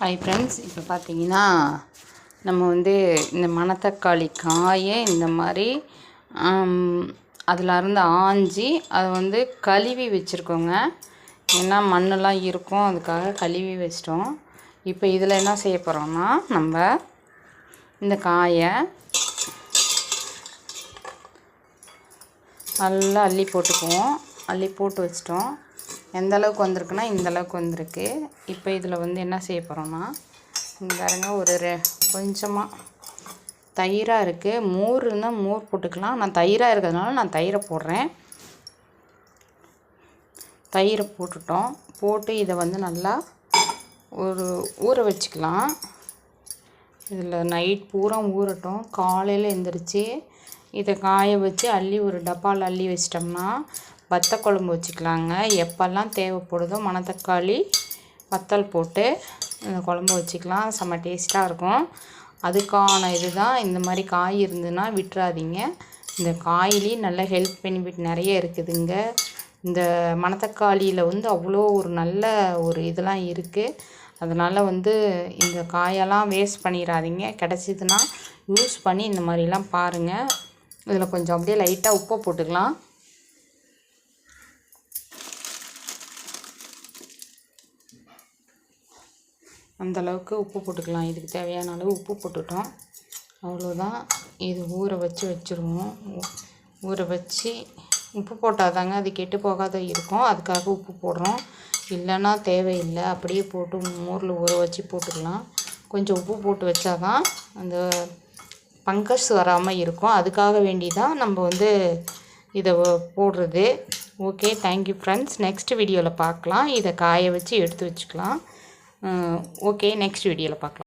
Hi friends, இப்போ பார்த்தீங்கன்னா நம்ம வந்து இந்த மணத்தக்காளி காயை இந்த மாதிரி அதில் இருந்து ஆஞ்சி அதை வந்து கழுவி வச்சுருக்கோங்க. ஏன்னா மண்ணெல்லாம் இருக்கும், அதுக்காக கழுவி வச்சிட்டோம். இப்போ இதில் என்ன செய்ய போகிறோம்னா, நம்ம இந்த காயை நல்லா அள்ளி போட்டுக்குவோம். அள்ளி போட்டு வச்சிட்டோம். எந்த அளவுக்கு வந்திருக்குன்னா இந்த அளவுக்கு வந்திருக்கு. இப்போ இதில் வந்து என்ன செய்ய போகிறோம்னா, பாருங்க ஒரு கொஞ்சமாக தயிராக இருக்குது. மோர் இருந்தால் மோர் போட்டுக்கலாம். நான் தயிராக இருக்கிறதுனால நான் தயிரை போடுறேன். தயிரை போட்டுட்டோம். போட்டு இதை வந்து நல்லா ஊற வச்சுக்கலாம். இதில் நைட் பூரா ஊறட்டும். காலையில் எழுந்திரிச்சி இதை காய வச்சு அள்ளி ஒரு டப்பாவில் அள்ளி வச்சிட்டோம்னா வத்த குழம்பு வச்சுக்கலாங்க. எப்போல்லாம் தேவைப்படுதோ மணத்தக்காளி வத்தல் போட்டு இந்த குழம்பு வச்சுக்கலாம். செம்ம டேஸ்ட்டாக இருக்கும். அதுக்கான இதுதான். இந்த மாதிரி காய் இருந்ததுன்னா விட்டுறாதீங்க. இந்த காயிலையும் நல்ல ஹெல்த் பெனிஃபிட் நிறைய இருக்குதுங்க. இந்த மணத்தக்காளியில் வந்து அவ்வளோ ஒரு நல்ல ஒரு இதெல்லாம் இருக்குது. அதனால் வந்து இந்த காயெல்லாம் வேஸ்ட் பண்ணிடாதீங்க. கிடச்சிதுன்னா யூஸ் பண்ணி இந்த மாதிரிலாம் பாருங்கள். இதில் கொஞ்சம் அப்படியே லைட்டாக உப்பை போட்டுக்கலாம். அந்தளவுக்கு உப்பு போட்டுக்கலாம். இதுக்கு தேவையான அளவு உப்பு போட்டுட்டோம். அவ்வளோதான். இது ஊற வச்சுருவோம். ஊற வச்சு உப்பு போட்டால் தாங்க அது கெட்டு போகாத இருக்கும். அதுக்காக உப்பு போடுறோம். இல்லைன்னா தேவையில்லை. அப்படியே போட்டு மோரில் ஊற வச்சு போட்டுக்கலாம். கொஞ்சம் உப்பு போட்டு வச்சா தான் அந்த பங்கஸ் வராமல் இருக்கும். அதுக்காக வேண்டி தான் நம்ம வந்து இதை போடுறது. Okay, thank you friends. நெக்ஸ்ட் வீடியோவில் பார்க்கலாம். இதை காய வச்சு எடுத்து வச்சுக்கலாம். ஓகே, நெக்ஸ்ட் வீடியோவில் பார்க்கலாம்.